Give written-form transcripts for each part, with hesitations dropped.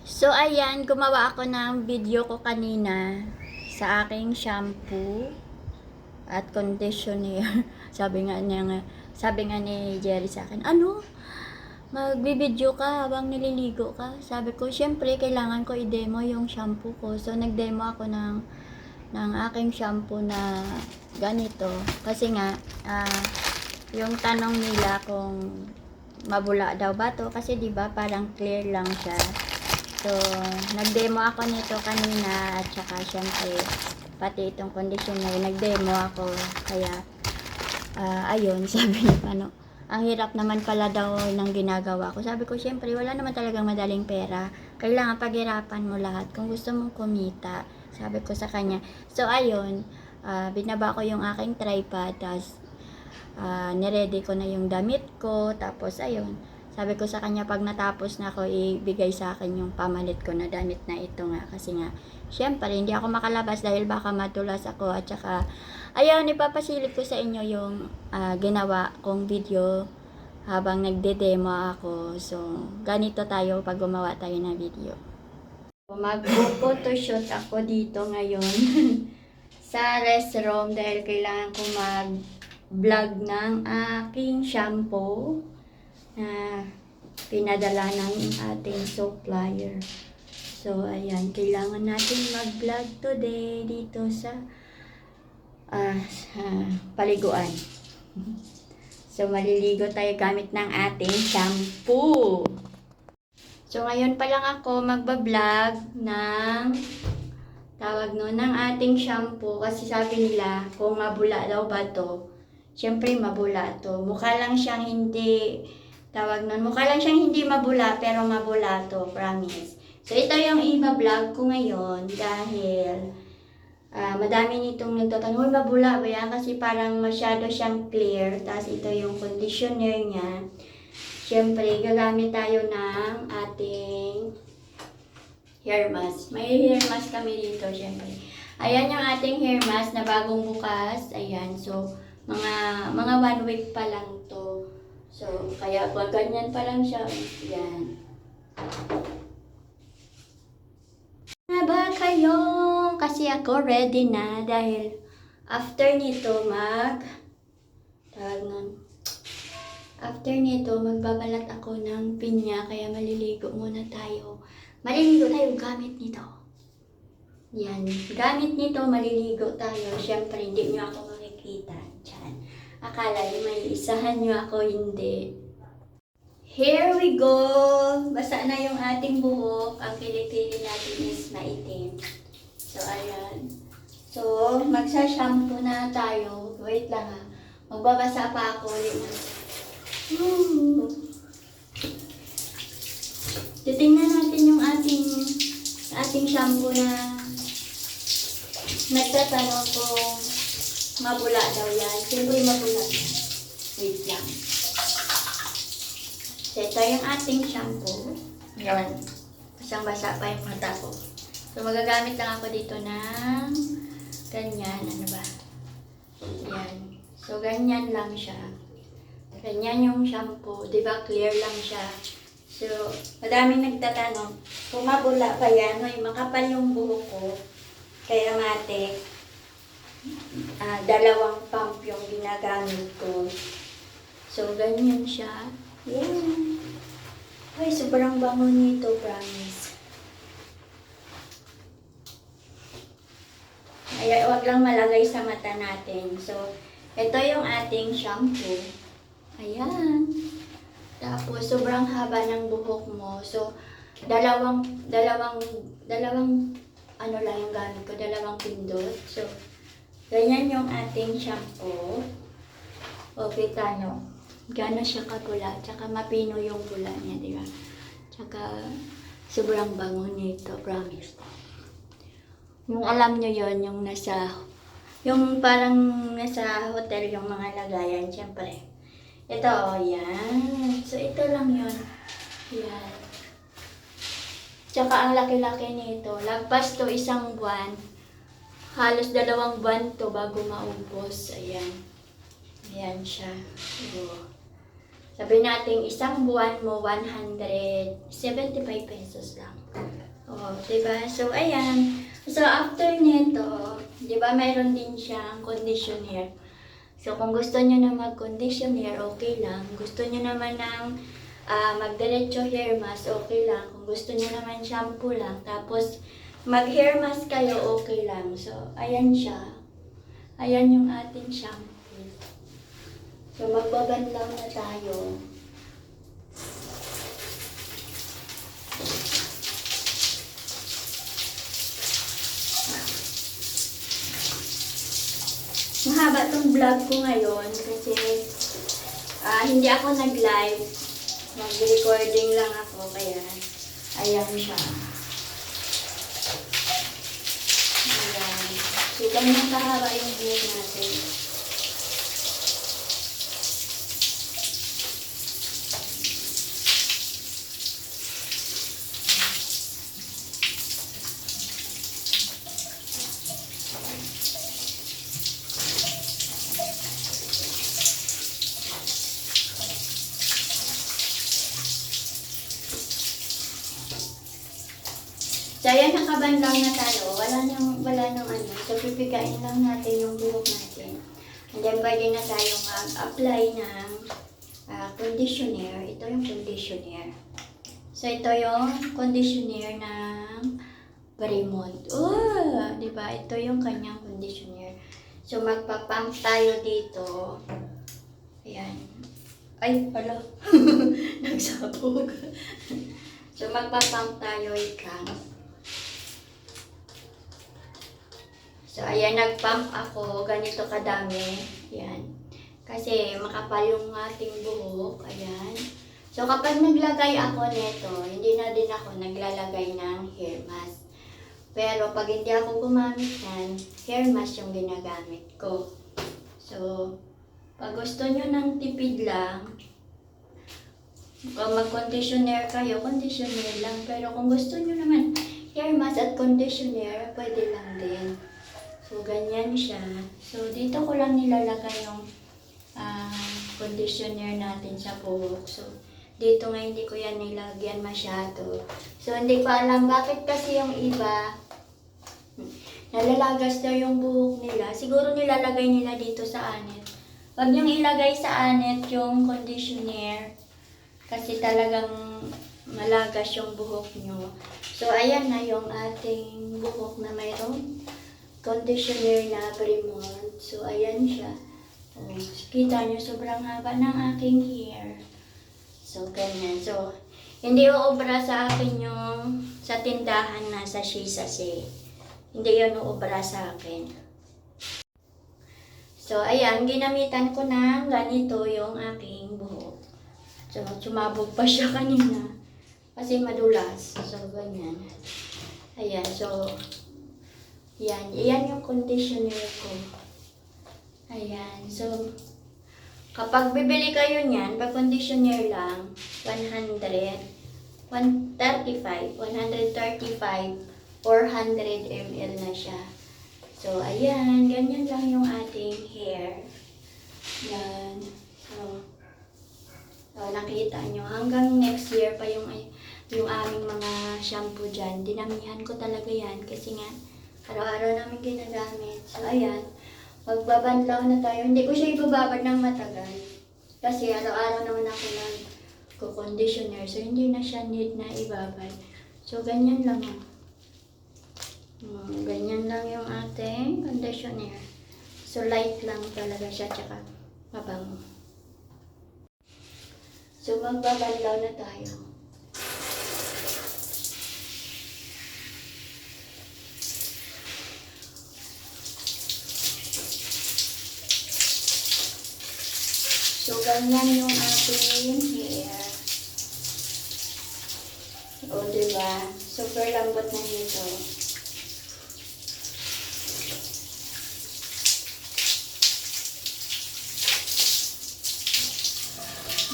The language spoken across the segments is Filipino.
So, ayan, gumawa ako ng video ko kanina sa aking shampoo at conditioner. Sabi nga ni Jerry sa akin, ano? Magbibideo ka habang nililigo ka? Sabi ko, syempre, kailangan ko i-demo yung shampoo ko. So, nag-demo ako ng aking shampoo na ganito. Kasi nga, yung tanong nila kung mabula daw ba to kasi 'di ba parang clear lang siya. So, nag-demo ako nito kanina at saka syempre pati itong conditioner nag-demo ako kaya ayun sabi niya ano ang hirap naman pala daw ng ginagawa ko. Sabi ko syempre wala naman talagang madaling pera. Kailangan paghirapan mo lahat kung gusto mong kumita. Sabi ko sa kanya. So ayun, binaba ko yung aking tripod tapos niready ko na yung damit ko tapos ayun sabi ko sa kanya pag natapos na ako ibigay sa akin yung pamalit ko na damit na ito nga kasi nga syempre hindi ako makalabas dahil baka madulas ako at saka ayun ipapasilip ko sa inyo yung ginawa kong video habang nagde-demo ako. So ganito tayo pag gumawa tayo ng video. Mag-photoshoot ako dito ngayon sa restroom dahil kailangan ko mag-vlog ng aking shampoo na pinadala ng ating supplier. So, ayan, kailangan natin mag-vlog today dito sa paliguan. So, maliligo tayo gamit ng ating shampoo. So, ngayon pa lang ako magbablog ng tawag no, ng ating shampoo kasi sabi nila kung mabula daw ba to. Siyempre mabula to. Mukha lang siyang hindi mabula pero mabula to, promise. So ito yung i-vlog ko ngayon dahil madami nitong nagtatanong, mabula ba yan? Kasi parang masyado siyang clear. Tapos ito yung conditioner niya. Siyempre, gagamit tayo ng ating hair mask. May hair mask kami dito, syempre. Ayan yung ating hair mask na bagong bukas. Ayan, so, mga 1 week pa lang to. So, kaya ganyan pa lang siya. Ayan. Na ba kayo? Kasi ako ready na dahil after nito after nito, magbabalat ako ng pinya, kaya maliligo muna tayo. Maliligo tayo gamit nito. Yan, gamit nito, maliligo tayo. Siyempre, hindi nyo ako makikita. Diyan. Akala nyo may isahan nyo ako, hindi. Here we go! Basa na yung ating buhok. Ang kilikili natin is maitim. So, ayan. So, magsa-shampoo na tayo. Wait lang ha. Magbabasa pa ako ulit ng titingnan natin yung ating shampoo na nagtatanong kung mabula daw yan. Siyempre mabula yan. Wait lang. So, ito yung ating shampoo. Yan. Basang-basa pa yung mata ko. So, magagamit lang ako dito ng ganyan. Ano ba? Yan. So, ganyan lang siya. Ganyan yung shampoo. Diba clear lang siya. So, madaming nagtatanong, kung mabula pa yan, may makapal yung buhok ko. Kaya matik, dalawang pump yung ginagamit ko. So, ganyan siya. Yan. Ay, sobrang bango nito, promise. Ay, wag lang malagay sa mata natin. So, ito yung ating shampoo. Ayan. Tapos, sobrang haba ng buhok mo. So, dalawang ano lang yung gamit ko, dalawang pindot. So, ganyan yung ating shampoo. O, kita nyo. Gano'n siya kapula. Tsaka mapino yung pula niya, di ba? Tsaka, sobrang bango nito, promise. Yung alam nyo yon yung parang nasa hotel yung mga lagayan, syempre. Ito, yan. So, ito lang yun. Yan. Tsaka ang laki-laki nito. Lagpas to 1 buwan. Halos 2 buwan to bago maubos. Ayan. Ayan siya. So, sabi natin 1 buwan mo, 175 pesos lang. diba? So, ayan. So, after nito, diba, mayroon din siyang conditioner. So, kung gusto nyo na mag-conditioner, okay lang. Gusto nyo naman ng mag-diretso hair mask, okay lang. Kung gusto nyo naman shampoo lang, tapos mag-hair mask kayo, okay lang. So, ayan siya. Ayan yung ating shampoo. So, magbabanlaw na tayo. Mahaba tong vlog ko ngayon kasi hindi ako nag-live. Mag-recording lang ako kaya ayan siya. Ayan. So, ganyan kahaba yung vlog natin. So, ayan, nakabanlaw na tayo. Wala nang ano. So, pipigain lang natin yung buhok natin. And then, pwede na tayong mag-apply ng conditioner. Ito yung conditioner. So, ito yung conditioner ng Fremont. Oh, diba? Ito yung kanyang conditioner. So, magpapump tayo dito. Ayan. Ay, hala. Nagsabog. So, magpapump tayo ikang. So, ayan, nag-pump ako. Ganito kadami. Ayan. Kasi makapal yung ating buhok. Ayan. So, kapag naglagay ako nito, hindi na din ako naglalagay ng hair mask. Pero, pag hindi ako gumamit yan, hair mask yung ginagamit ko. So, pag gusto nyo ng tipid lang, kung mag-conditioner kayo, conditioner lang. Pero kung gusto nyo naman hair mask at conditioner, pwede lang din. So, ganyan siya. So, dito ko lang nilalagay yung conditioner natin sa buhok. So, dito nga hindi ko yan nilagyan masyado. So, hindi ko alam bakit kasi yung iba, nalalagas daw yung buhok nila. Siguro nilalagay nila dito sa anit. Huwag niyong ilagay sa anit yung conditioner. Kasi talagang malagas yung buhok nyo. So, ayan na yung ating buhok na mayroong conditioner na Fremont. So, ayan siya. Oh, kita nyo, sobrang haba ng aking hair. So, ganyan. So, hindi uubra sa akin yung sa tindahan na sa shisase. Hindi yun uubra sa akin. So, ayan, ginamitan ko na ganito yung aking buhok. So, sumabog pa siya kanina. Kasi madulas. So, ganyan. Ayan, so, yan. Yan yung conditioner ko. Ayan. So, kapag bibili kayo niyan, pag conditioner lang, 135, 400 ml na siya. So, ayan. Ganyan lang yung ating hair. Yan. So, nakita nyo. Hanggang next year pa yung aming mga shampoo dyan. Dinamihan ko talaga yan kasi nga, araw-araw namin ginagamit. So, ayan. Magbabanlaw na tayo. Hindi ko siya ibababad ng matagal. Kasi araw-araw naman ako nag-conditioner. So, hindi na siya need na ibabad. So, ganyan lang. Ganyan lang yung ating conditioner. So, light lang talaga siya. Tsaka, mabango. So, magbabanlaw na tayo. So, ganyan yung ating hair. O, diba? Super lambot na nito.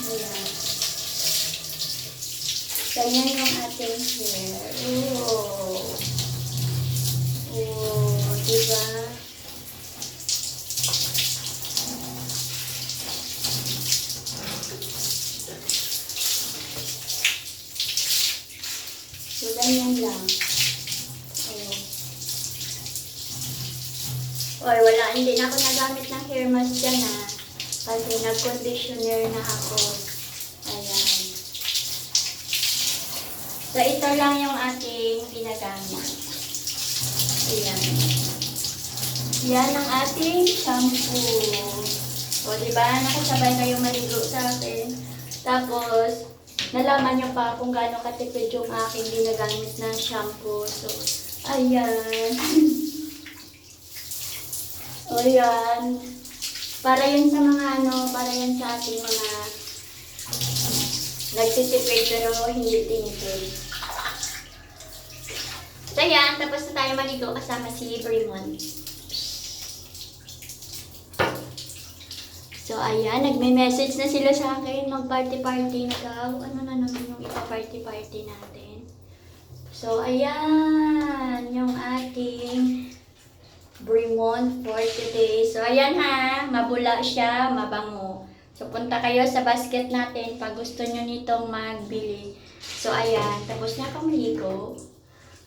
Ayan. Ganyan yung ating hair. Oh. Oh, diba? So, ganyan lang. Oy, wala, hindi na ako nagamit ng hair mask dyan ha. Kasi nag-conditioner na ako. Ayan. So, ito lang yung ating ginagamit. Ayan. Yan ang ating shampoo. O, diba? Nakasabay kayong maligo sa akin. Tapos, nalaman nyo pa kung gaano katipid yung aking ginagamit na shampoo. So, ayan. O, yan. Para yan sa mga para yan sa ating mga nagtitipid pero hindi tinipid. So, yan. Tapos na tayo maligo kasama si Brimon. So, ayan, nagme-message na sila sa akin, mag-party-party daw. Ano na naman yung ipa-party-party natin? So, ayan, yung ating Brimon for today. So, ayan ha, mabula siya, mabango. So, punta kayo sa basket natin pag gusto nyo nitong magbili. So, ayan, tapos na akong maligo.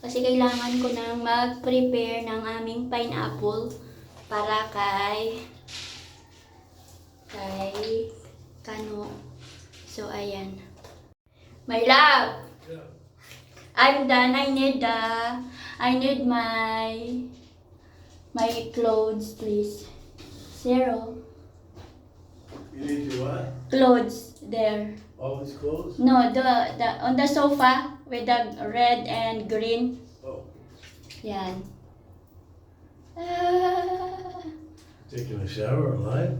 Kasi kailangan ko nang mag-prepare ng aming pineapple para kay Kano. So, ayan. My love! Yeah. I'm done. I need my clothes, please. Zero. You need your what? Clothes, there. All these clothes? No, the on the sofa with the red and green. Oh, Yan. taking a shower live?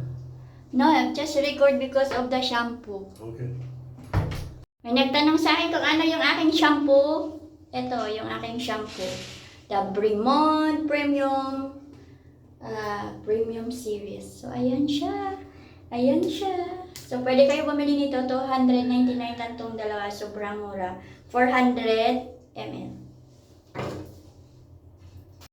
No, I'm just record because of the shampoo. Okay. May nagtanong sa akin kung ano yung aking shampoo. Ito, yung aking shampoo. The Brimon Premium Series. So, ayan siya. Ayan siya. So, pwede kayo bumili nito. 299 lang tong dalawa. Sobrang mura. 400 ml.